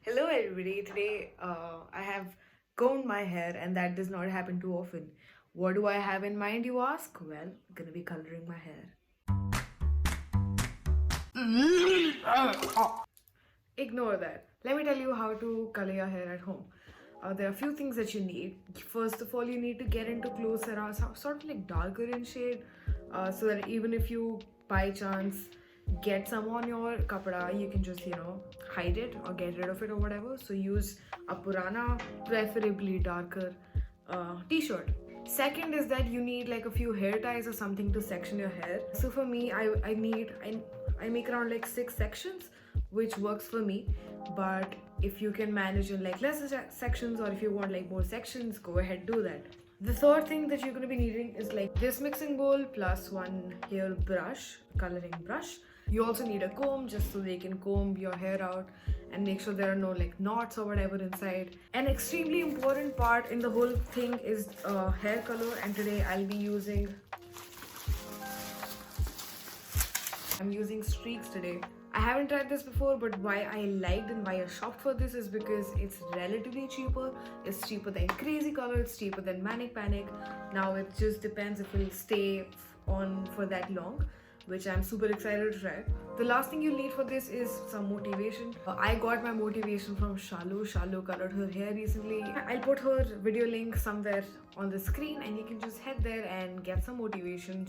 Hello, everybody. Today, I have combed my hair, and that does not happen too often. What do I have in mind, you ask? Well, I'm gonna be coloring my hair. Ignore that. Let me tell you how to color your hair at home. There are a few things that you need. First of all, you need to get into clothes that are sort of like darker in shade, so that even if you by chance get some on your kapda, you can just hide it or get rid of it or whatever. So use a purana, preferably darker t-shirt. Second is that you need like a few hair ties or something to section your hair. So for me, I make around like 6 sections, which works for me. But if you can manage in like lesser sections, or if you want like more sections, go ahead, do that. The third thing that you're going to be needing is like this mixing bowl plus one hair brush, coloring brush. You also need a comb just so they can comb your hair out and make sure there are no like knots or whatever inside. An extremely important part in the whole thing is hair color, and today I'm using Streaks today. I haven't tried this before, but why I liked and why I shopped for this is because it's relatively cheaper. It's cheaper than Crazy Color, it's cheaper than Manic Panic. Now it just depends if it'll stay on for that long, which I'm super excited to try. The last thing you need for this is some motivation. I got my motivation from Shalu. Shalu colored her hair recently. I'll put her video link somewhere on the screen and you can just head there and get some motivation.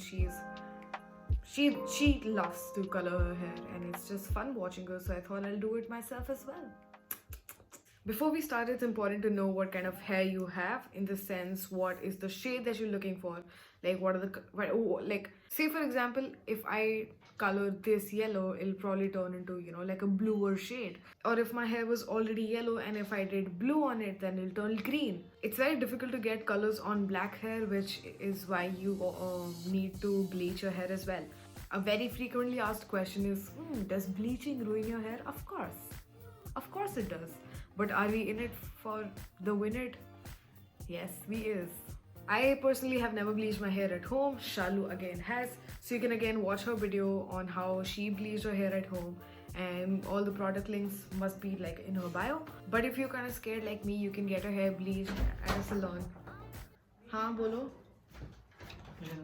She loves to color her hair and it's just fun watching her, so I thought I'll do it myself as well. Before we start, it's important to know what kind of hair you have, in the sense what is the shade that you're looking for. Like what are like, say for example, if I color this yellow, it'll probably turn into like a bluer shade. Or if my hair was already yellow and if I did blue on it, then it'll turn green. It's very difficult to get colors on black hair, which is why you need to bleach your hair as well. A very frequently asked question is, does bleaching ruin your hair? Of course. Of course it does. But are we in it for the win it? Yes, we is. I personally have never bleached my hair at home. Shalu again has. So you can again watch her video on how she bleached her hair at home, and all the product links must be like in her bio. But if you're kind of scared like me, you can get your hair bleached at a salon. Haan, bolo? Yeah,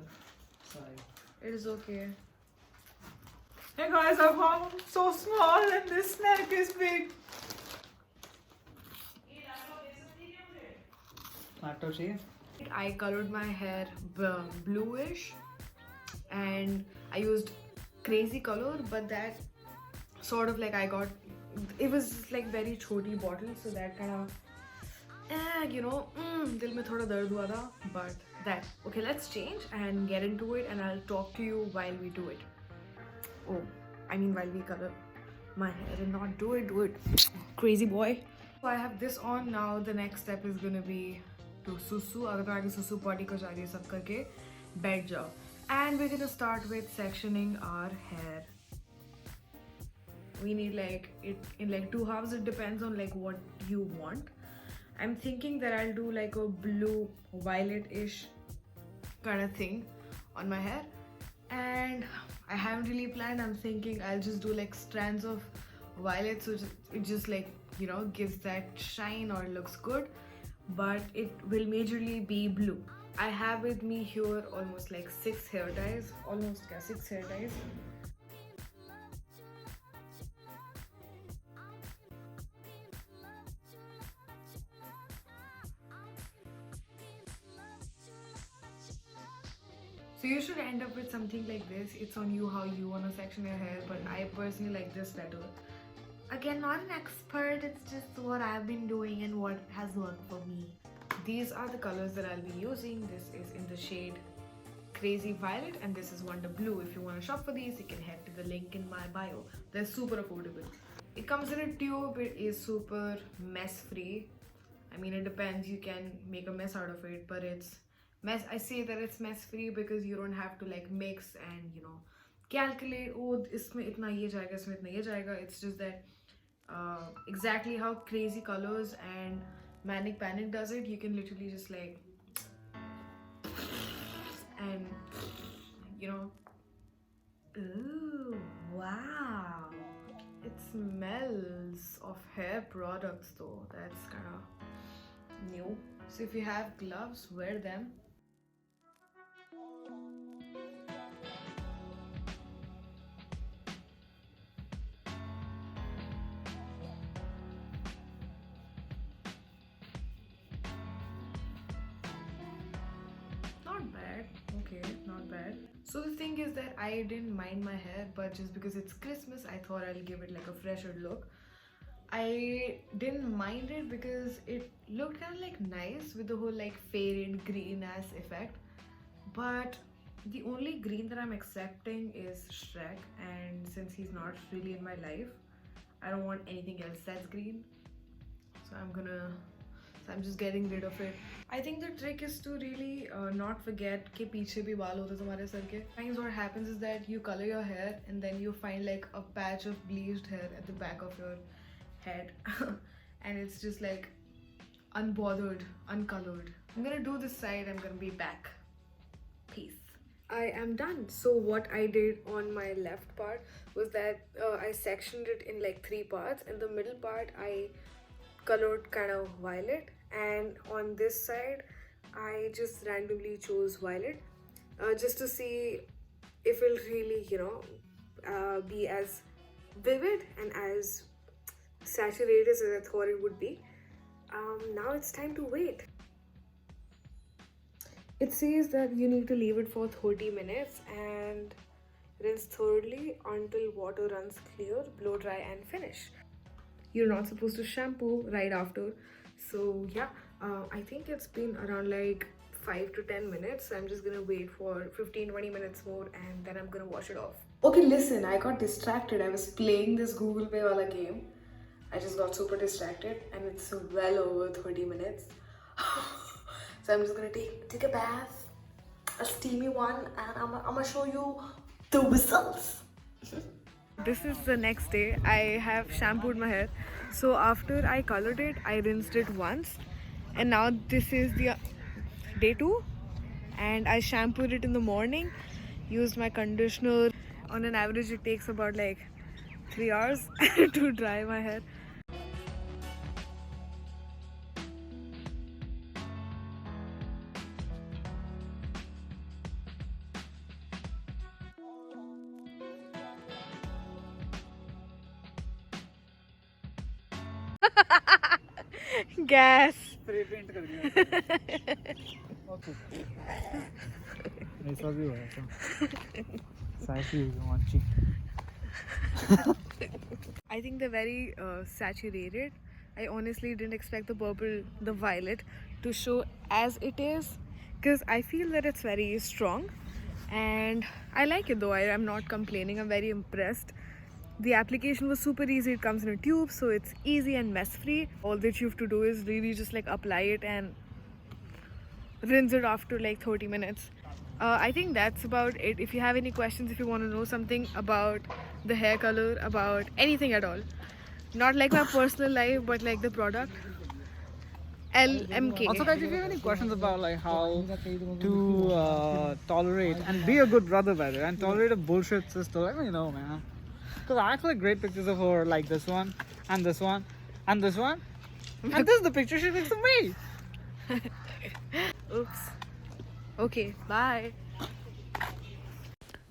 sorry. It is okay. Hey guys, I'm so small and this neck is big. Laptop चाहिए? I colored my hair bluish and I used Crazy Color, but that sort of like it was like very choti bottle, so that kind of dil mein thoda dard hua tha. But that okay, let's change and get into it, and I'll talk to you while we do it. Oh, I mean while we color my hair, and not do it, crazy boy. So I have this on now. The next step is gonna be to susu. अगर तो आगे susu potty को जा रही है सब करके बैठ जाओ. And we're gonna start with sectioning our hair. We need like it in like 2 halves. It depends on like what you want. I'm thinking that I'll do like a blue violet-ish kind of thing on my hair, and I haven't really planned. I'm thinking I'll just do like strands of violet, so it just like gives that shine or looks good, but it will majorly be blue. I have with me here almost like 6 hair ties, almost 6 hair ties. So you should end up with something like this. It's on you how you want to section your hair, but I personally like this better. Again, not an expert, it's just what I've been doing and what has worked for me. These are the colors that I'll be using. This is in the shade Crazy Violet and this is Wonder Blue. If you want to shop for these, you can head to the link in my bio. They're super affordable. It comes in a tube. It is super mess free. I mean, it depends, you can make a mess out of it, but I say that it's mess free because you don't have to like mix and calculate, oh isme itna ye jayega, isme itna ye jayega. It's just that exactly how Crazy Colors and Manic Panic does it, you can literally just like and ooh, wow, it's smells of hair products though. That's kind of new. So if you have gloves, wear them. Not bad. Okay, not bad. So the thing is that I didn't mind my hair, but just because it's Christmas, I thought I'll give it like a fresher look. I didn't mind it because it looked kind of like nice with the whole like faded green ass effect. But the only green that I'm accepting is Shrek, and since he's not really in my life, I don't want anything else that's green. So I'm just getting rid of it. I think the trick is to really not forget कि पीछे भी बाल होते तुम्हारे sir के. Sometimes what happens is that you color your hair and then you find like a patch of bleached hair at the back of your head and it's just like unbothered, uncolored. I'm gonna do this side, I'm gonna be back. Peace. I am done. So what I did on my left part was that I sectioned it in like 3 parts. In the middle part I colored kind of violet, and on this side I just randomly chose violet just to see if it'll really, you know, be as vivid and as saturated as I thought it would be. Now it's time to wait. It says that you need to leave it for 30 minutes and rinse thoroughly until water runs clear, blow dry and finish. You're not supposed to shampoo right after. So yeah, I think it's been around like 5 to 10 minutes. So I'm just gonna wait for 15-20 minutes more and then I'm gonna wash it off. Okay, listen, I got distracted. I was playing this Google Pay wala game. I just got super distracted and it's well over 30 minutes. So I'm just gonna take a bath, a steamy one, and I'm gonna show you the results. This is the next day. I have shampooed my hair. So after I colored it, I rinsed it once, and now this is the day 2, and I shampooed it in the morning, used my conditioner. On an average it takes about like 3 hours to dry my hair. Gas. Spray paint कर दिया okay ऐसा भी हुआ था साइकी वांची I think they're very saturated. I honestly didn't expect the purple, the violet to show as it is, because I feel that it's very strong and I like it though. I am not complaining. I'm very impressed. The application was super easy. It comes in a tube, so it's easy and mess free. All that you have to do is really just like apply it and rinse it after like 30 minutes. I think that's about it. If you have any questions, if you want to know something about the hair color, about anything at all, not like my personal life but like the product, LMK. Also guys, if you have any questions about like how to tolerate and be a good brother by the way and tolerate a bullshit sister, let me know, man. Because I actually great pictures of her like this one and this one and this one and this is the picture she takes of me. Oops. Okay, bye.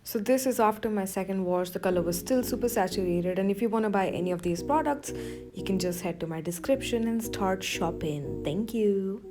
So this is after my second wash. The color was still super saturated, and if you want to buy any of these products, you can just head to my description and start shopping. Thank you.